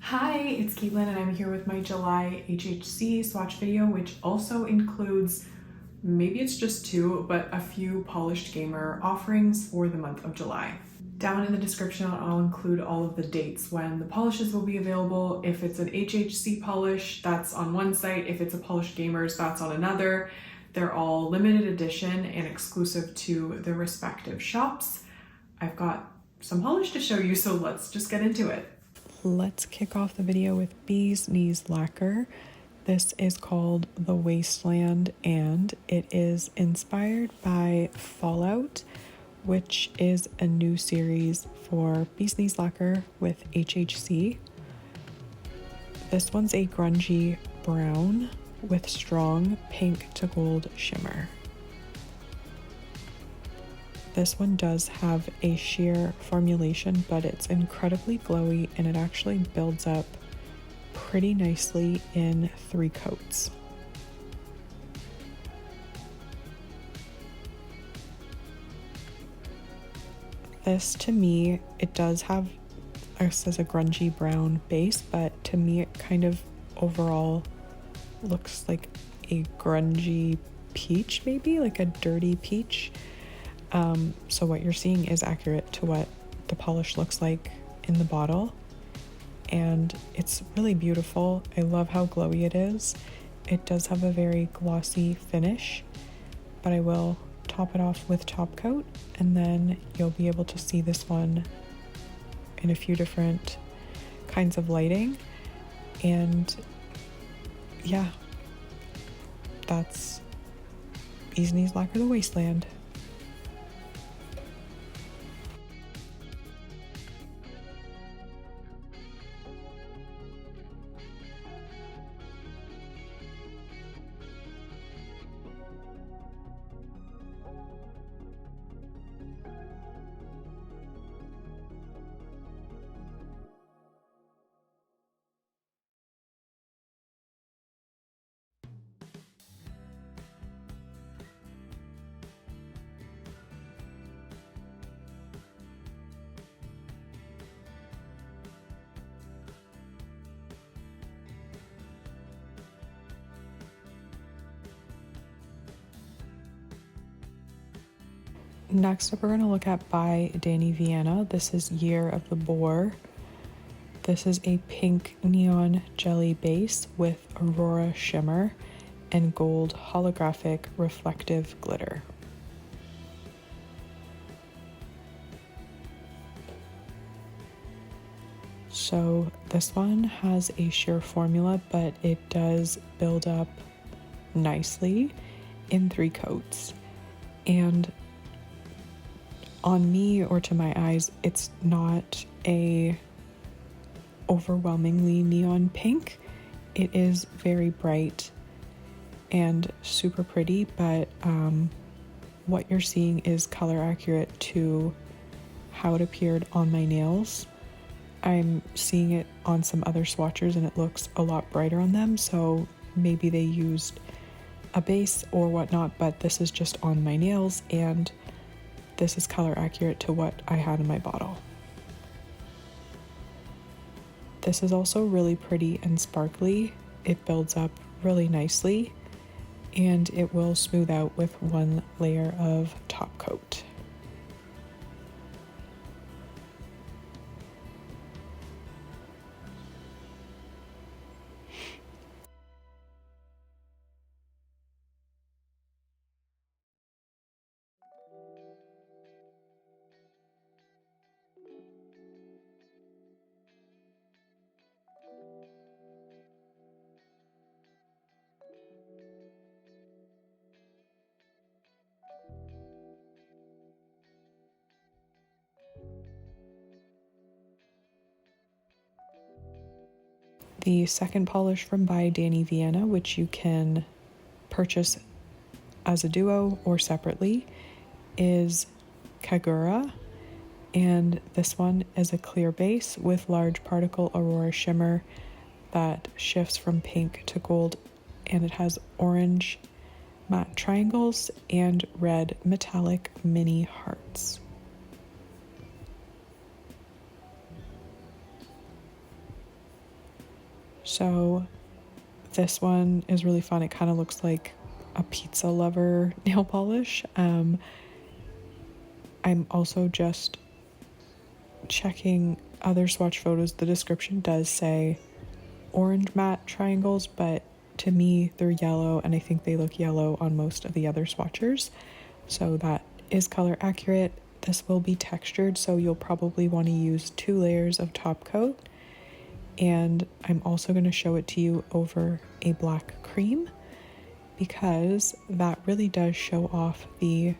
Hi, it's Caitlin and I'm here with my July HHC swatch video, which also includes, maybe it's just two, but a few Polished Gamer offerings for the month of July. Down in the description, I'll include all of the dates when the polishes will be available. If it's an HHC polish, that's on one site. If it's a Polished Gamers, that's on another. They're all limited edition and exclusive to their respective shops. I've got some polish to show you, so let's just get into it. Let's kick off the video with Bee's Knees Lacquer. This is called the Wasteland and it is inspired by Fallout, which is a new series for Bee's Knees Lacquer with HHC. This one's a grungy brown with strong pink to gold shimmer. This one does have a sheer formulation, but it's incredibly glowy and it actually builds up pretty nicely in 3 coats. This, to me, it does have, this is a grungy brown base, but to me it kind of overall looks like a grungy peach, maybe like a dirty peach. So what you're seeing is accurate to what the polish looks like in the bottle, and it's really beautiful. I love how glowy it is. It does have a very glossy finish, but I will top it off with top coat, and then you'll be able to see this one in a few different kinds of lighting. And yeah, that's Bee's Knees Lacquer the Wasteland. Next up, we're going to look at by Dany Vianna. This is Year of the Boar. This is a pink neon jelly base with aurora shimmer and gold holographic reflective glitter. So this one has a sheer formula, but it does build up nicely in 3 coats. And on me, or to my eyes, it's not a overwhelmingly neon pink. It is very bright and super pretty, but what you're seeing is color accurate to how it appeared on my nails. I'm seeing it on some other swatchers and it looks a lot brighter on them, so maybe they used a base or whatnot, but this is just on my nails and this is color accurate to what I had in my bottle. This is also really pretty and sparkly. It builds up really nicely and it will smooth out with 1 layer of top coat. The second polish from by Dany Vianna, which you can purchase as a duo or separately, is Kagura, and this one is a clear base with large particle aurora shimmer that shifts from pink to gold, and it has orange matte triangles and red metallic mini hearts. So this one is really fun. It kind of looks like a pizza lover nail polish. I'm also just checking other swatch photos. The description does say orange matte triangles, but to me they're yellow, and I think they look yellow on most of the other swatchers, so that is color accurate. This will be textured, so you'll probably want to use 2 layers of top coat, and I'm also going to show it to you over a black cream because that really does show off the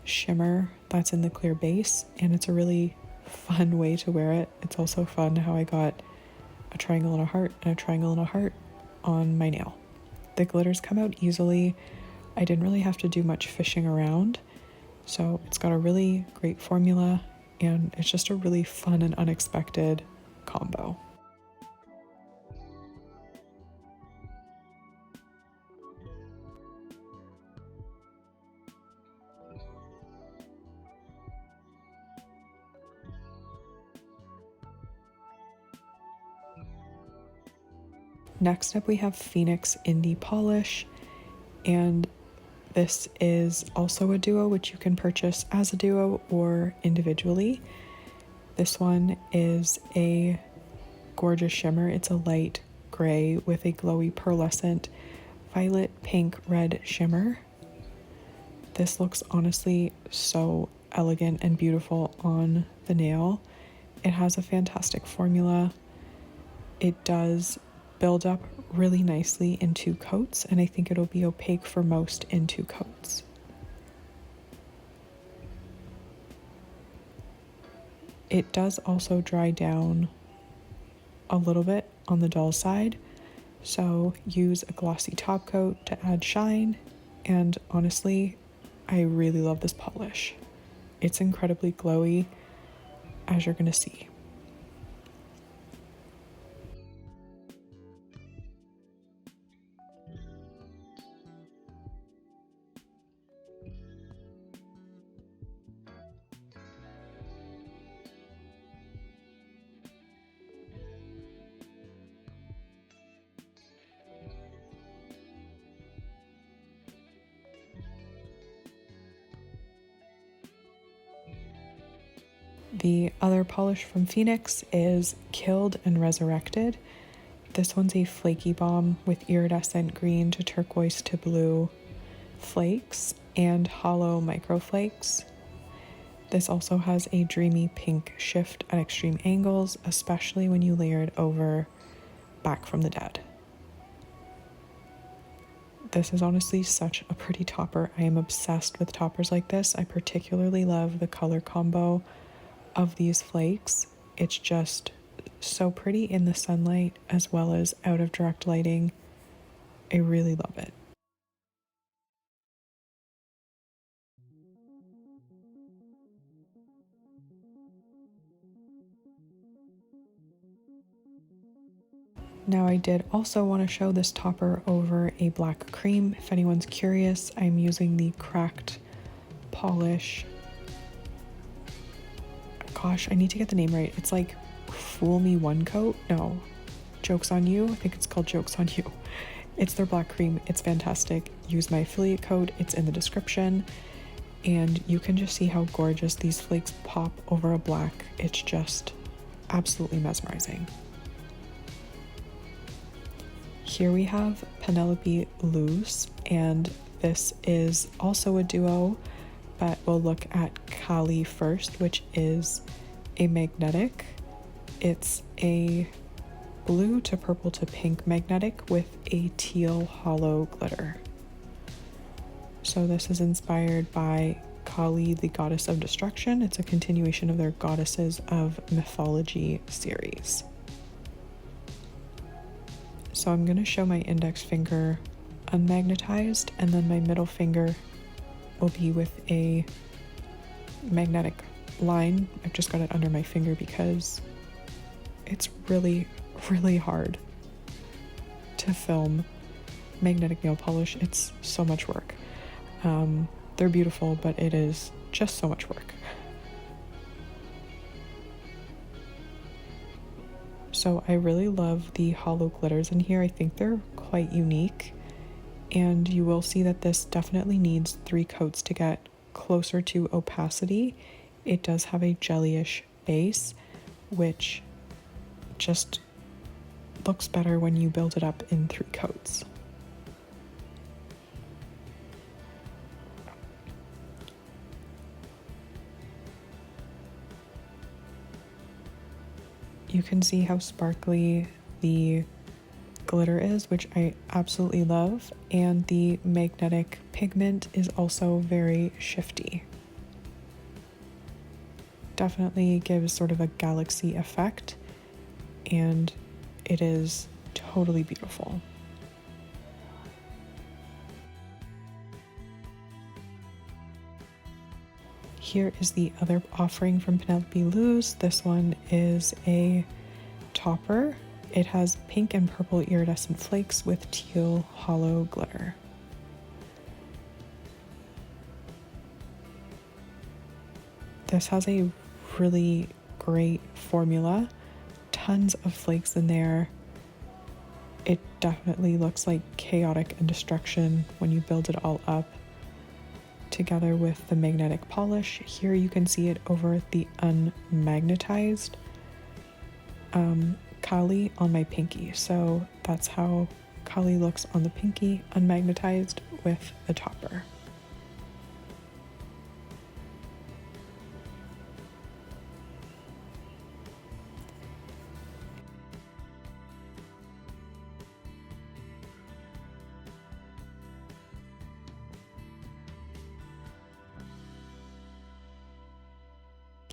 shimmer that's in the clear base, and it's a really fun way to wear it. It's also fun how I got a triangle and a heart and a triangle and a heart on my nail. The glitters come out easily. I didn't really have to do much fishing around, so it's got a really great formula, and it's just a really fun and unexpected combo. Next up we have Phoenix Indie Polish, and this is also a duo, which you can purchase as a duo or individually. This one is a gorgeous shimmer. It's a light gray with a glowy pearlescent violet, pink, red shimmer. This looks honestly so elegant and beautiful on the nail. It has a fantastic formula. It does build up really nicely in 2 coats, and I think it'll be opaque for most in 2 coats. It does also dry down a little bit on the dull side, so use a glossy top coat to add shine, and honestly, I really love this polish. It's incredibly glowy, as you're gonna see. The other polish from Phoenix is Killed and Resurrected. This one's a flaky bomb with iridescent green to turquoise to blue flakes and hollow microflakes. This also has a dreamy pink shift at extreme angles, especially when you layer it over Back from the Dead. This is honestly such a pretty topper. I am obsessed with toppers like this. I particularly love the color combo of these flakes. It's just so pretty in the sunlight as well as out of direct lighting. I really love it. Now I did also want to show this topper over a black cream. If anyone's curious, I'm using the Cracked polish. Gosh, I need to get the name right. It's like Fool Me One Coat? No, Joke's on You? I think it's called Joke's on You. It's their black cream. It's fantastic. Use my affiliate code. It's in the description. And you can just see how gorgeous these flakes pop over a black. It's just absolutely mesmerizing. Here we have Penelope Luz, and this is also a duo, but we'll look at Kali first, which is a magnetic. It's a blue to purple to pink magnetic with a teal hollow glitter. So this is inspired by Kali, the goddess of destruction. It's a continuation of their Goddesses of Mythology series. So I'm going to show my index finger unmagnetized, and then my middle finger will be with a magnetic line. I've just got it under my finger because it's really, really hard to film magnetic nail polish. It's so much work. They're beautiful, but it is just so much work. So I really love the hollow glitters in here. I think they're quite unique, and you will see that this definitely needs 3 coats to get closer to opacity. It does have a jellyish base, which just looks better when you build it up in 3 coats. You can see how sparkly the glitter is, which I absolutely love, and the magnetic pigment is also very shifty. Definitely gives sort of a galaxy effect, and it is totally beautiful. Here is the other offering from Penelope Luz. This one is a topper. It has pink and purple iridescent flakes with teal hollow glitter. This has a really great formula. Tons of flakes in there. It definitely looks like chaotic and destruction when you build it all up together with the magnetic polish. Here you can see it over the unmagnetized Kali on my pinky. So that's how Kali looks on the pinky, unmagnetized with the topper.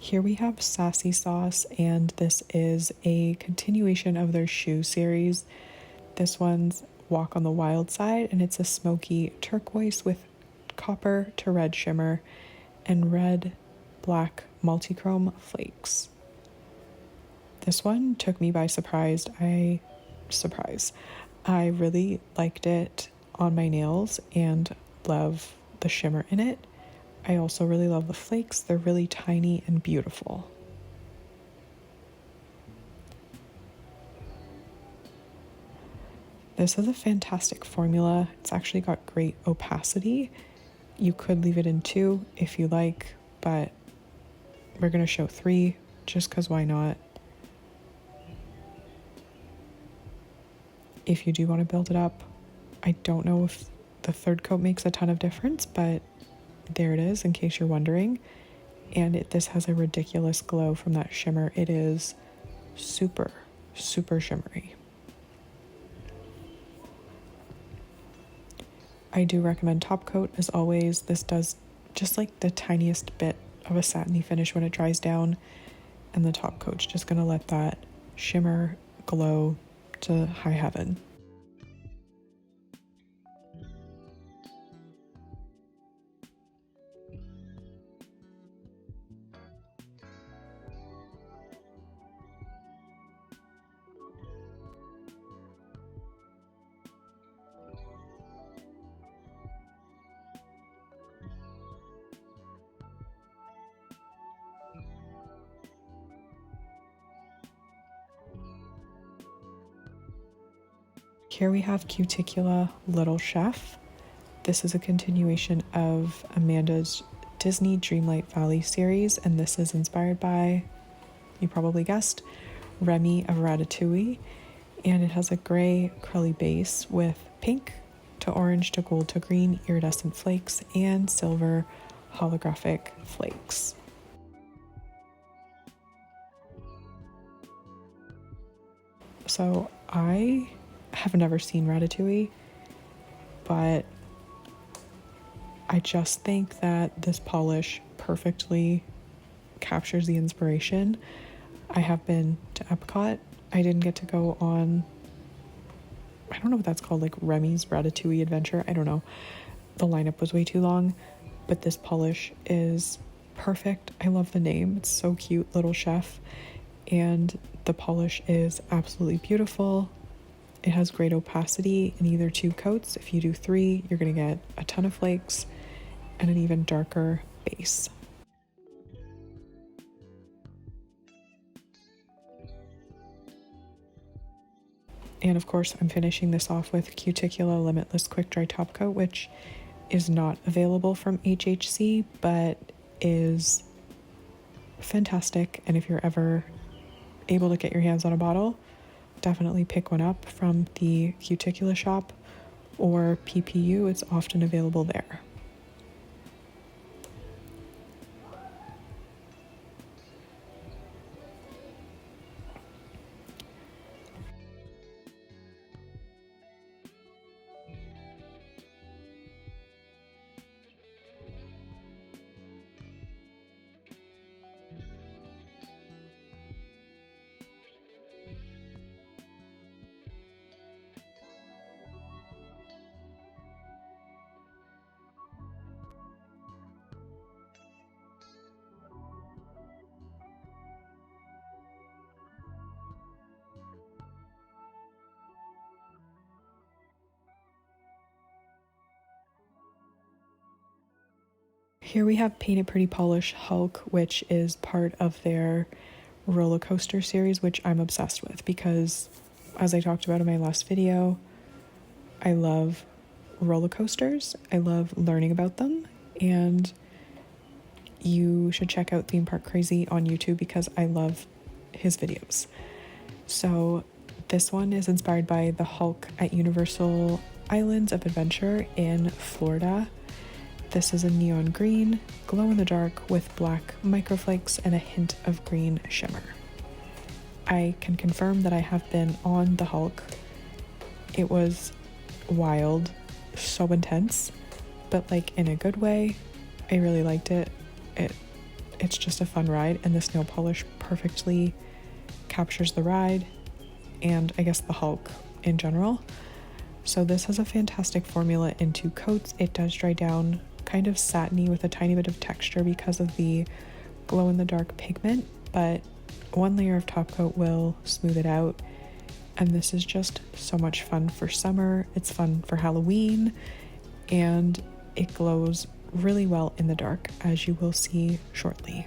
Here we have Sassy sauce, and this is a continuation of their shoe series. This one's Walk on the Wild Side, and it's a smoky turquoise with copper to red shimmer and red black multichrome flakes. This one took me by surprise. I really liked it on my nails and love the shimmer in it. I also really love the flakes. They're really tiny and beautiful. This is a fantastic formula. It's actually got great opacity. You could leave it in 2 if you like, but we're going to show 3 just because why not? If you do want to build it up, I don't know if the 3rd coat makes a ton of difference, but there it is in case you're wondering. And this has a ridiculous glow from that shimmer. It is super, super shimmery. I do recommend top coat as always. This does just like the tiniest bit of a satiny finish when it dries down, and the top coat's just gonna let that shimmer glow to high heaven. Here we have Cuticula Little Chef. This is a continuation of Amanda's Disney Dreamlight Valley series, and this is inspired by, you probably guessed, Remy of Ratatouille. And it has a gray curly base with pink to orange to gold to green iridescent flakes and silver holographic flakes. So I have never seen Ratatouille, but I just think that this polish perfectly captures the inspiration. I have been to Epcot. I didn't get to go on, I don't know what that's called, like Remy's Ratatouille Adventure. I don't know. The lineup was way too long, but this polish is perfect. I love the name. It's so cute, Little Chef. And the polish is absolutely beautiful. It has great opacity in either 2 coats. If you do 3, you're going to get a ton of flakes and an even darker base. And of course, I'm finishing this off with Cuticula Limitless Quick Dry Top Coat, which is not available from HHC, but is fantastic. And if you're ever able to get your hands on a bottle, definitely pick one up from the Cuticula shop or PPU. It's often available there. Here we have Painted Pretty Polish Hulk, which is part of their roller coaster series, which I'm obsessed with because, as I talked about in my last video, I love roller coasters. I love learning about them, and you should check out Theme Park Crazy on YouTube because I love his videos. So this one is inspired by the Hulk at Universal Islands of Adventure in Florida. This is a neon green, glow in the dark with black microflakes and a hint of green shimmer. I can confirm that I have been on the Hulk. It was wild, so intense, but like in a good way. I really liked it. It's just a fun ride, and this nail polish perfectly captures the ride and I guess the Hulk in general. So this has a fantastic formula in 2 coats. It does dry down kind of satiny with a tiny bit of texture because of the glow in the dark pigment, but 1 layer of top coat will smooth it out. And this is just so much fun for summer. It's fun for Halloween, and it glows really well in the dark, as you will see shortly.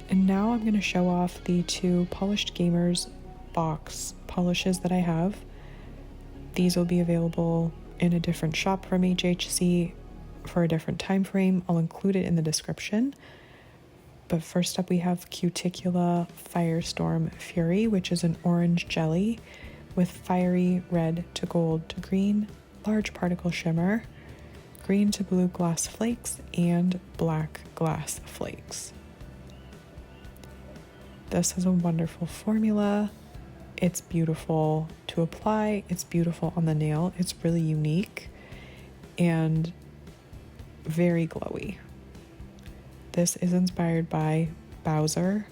And now I'm going to show off the 2 Polished Gamers box polishes that I have. These will be available in a different shop from HHC for a different time frame. I'll include it in the description. But first up we have Cuticula Firestorm Fury, which is an orange jelly with fiery red to gold to green, large particle shimmer, green to blue glass flakes, and black glass flakes. This has a wonderful formula. It's beautiful to apply. It's beautiful on the nail. It's really unique and very glowy. This is inspired by Bowser,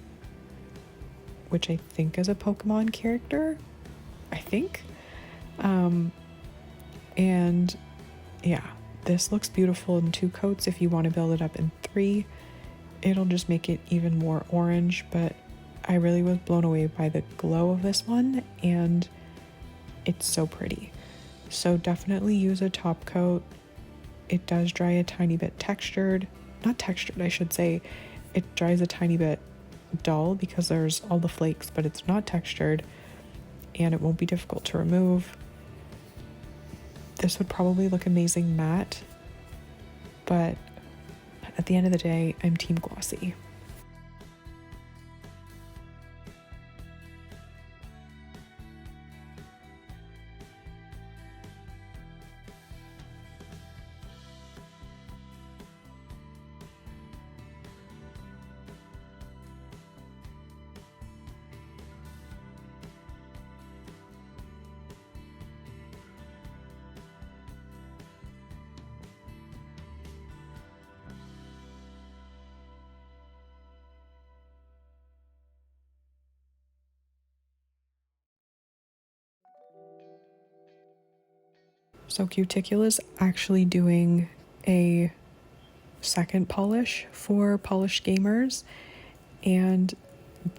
which I think is a Pokemon character. I think. And yeah, this looks beautiful in 2 coats. If you want to build it up in 3, it'll just make it even more orange, but I really was blown away by the glow of this one, and it's so pretty. So definitely use a top coat. It does dry a tiny bit not textured, I should say. It dries a tiny bit dull because there's all the flakes, but it's not textured, and it won't be difficult to remove. This would probably look amazing matte, but at the end of the day, I'm team glossy. So Cuticula is actually doing a second polish for polished gamers, and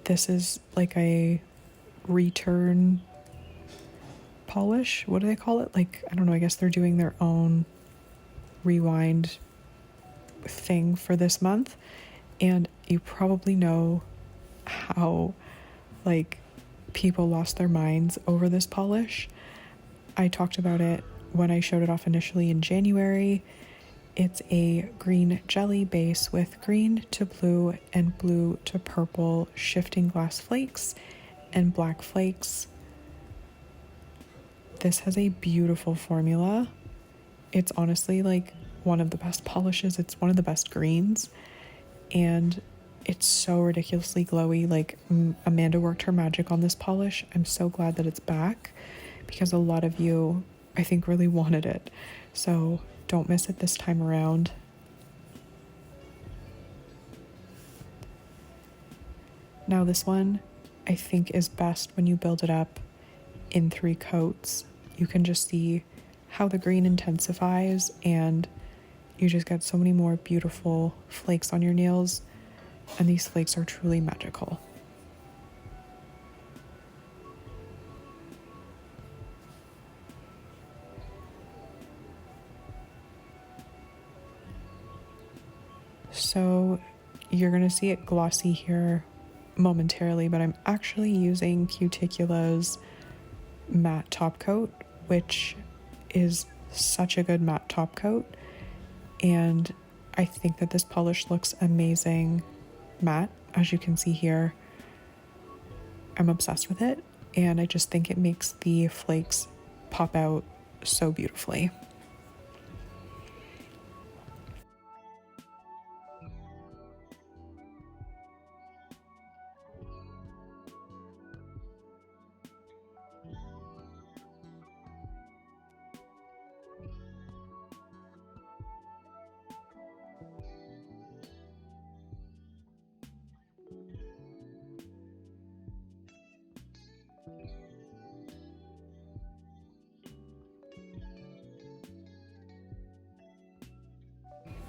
this is like a return polish. What do they call it? Like, I don't know, I guess they're doing their own rewind thing for this month. And you probably know how like people lost their minds over this polish. I talked about it when I showed it off initially in January. It's a green jelly base with green to blue and blue to purple shifting glass flakes and black flakes. This has a beautiful formula. It's honestly like one of the best polishes. It's one of the best greens, and it's so ridiculously glowy. Like, Amanda worked her magic on this polish. I'm so glad that it's back because a lot of you, I think, really wanted it. So don't miss it this time around. Now this one I think is best when you build it up in 3 coats. You can just see how the green intensifies and you just get so many more beautiful flakes on your nails, and these flakes are truly magical. So you're going to see it glossy here momentarily, but I'm actually using Cuticula's matte top coat, which is such a good matte top coat, and I think that this polish looks amazing matte. As you can see here, I'm obsessed with it, and I just think it makes the flakes pop out so beautifully.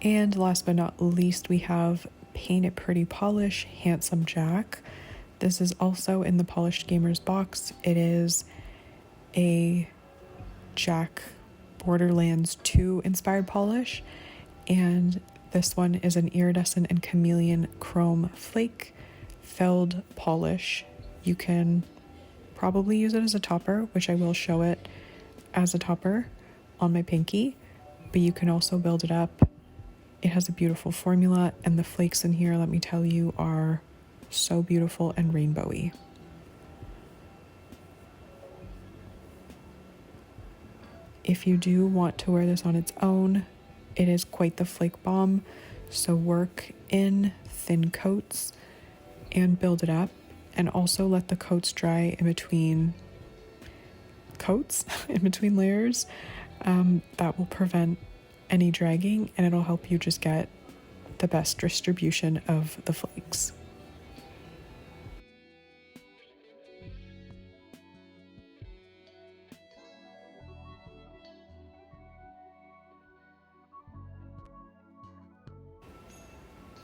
And last but not least, we have Paint It Pretty Polish Handsome Jack. This is also in the Polished Gamers box. It is a Jack Borderlands 2 inspired polish, and this one is an iridescent and chameleon chrome flake filled polish. You can probably use it as a topper, which I will show it as a topper on my pinky, but you can also build it up. It has a beautiful formula, and the flakes in here, let me tell you, are so beautiful and rainbowy. If you do want to wear this on its own, it is quite the flake bomb, so work in thin coats and build it up, and also let the coats dry in between coats, in between layers. That will prevent any dragging, and it'll help you just get the best distribution of the flakes.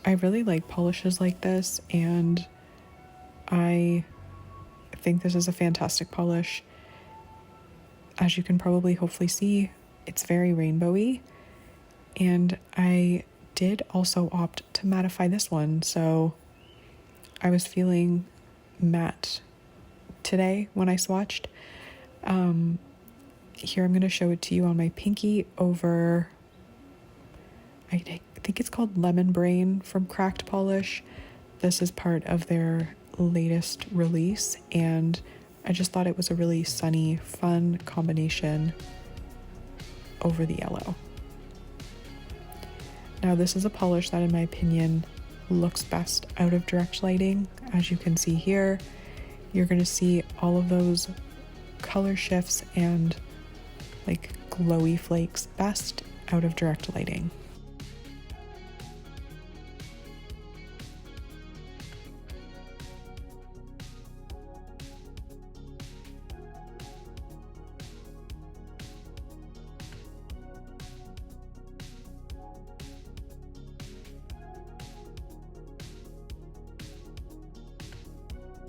I really like polishes like this, and I think this is a fantastic polish. As you can probably hopefully see, it's very rainbowy, and I did also opt to mattify this one, so I was feeling matte today when I swatched. Here I'm going to show it to you on my pinky over, I think it's called Lemon Brain from Cracked Polish. This is part of their latest release, and I just thought it was a really sunny, fun combination over the yellow. Now this is a polish that, in my opinion, looks best out of direct lighting. As you can see here, you're going to see all of those color shifts and like glowy flakes best out of direct lighting.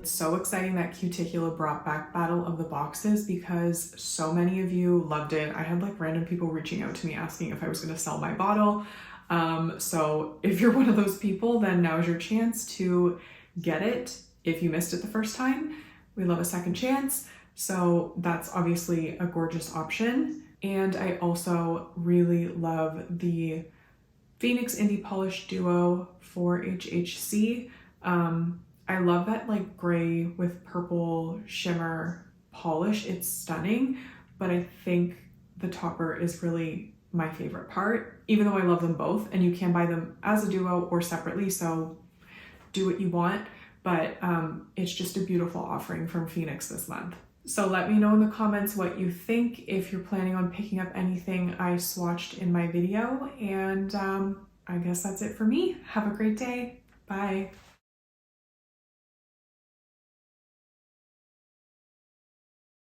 It's so exciting that Cuticula brought back Battle of the Boxes because so many of you loved it. I had like random people reaching out to me asking if I was going to sell my bottle. So if you're one of those people, then now's your chance to get it. If you missed it the first time, we love a second chance. So that's obviously a gorgeous option. And I also really love the Phoenix Indie Polish Duo for HHC. I love that like gray with purple shimmer polish. It's stunning, but I think the topper is really my favorite part, even though I love them both, and you can buy them as a duo or separately, so do what you want, but it's just a beautiful offering from Phoenix this month. So let me know in the comments what you think, if you're planning on picking up anything I swatched in my video, and I guess that's it for me. Have a great day. Bye.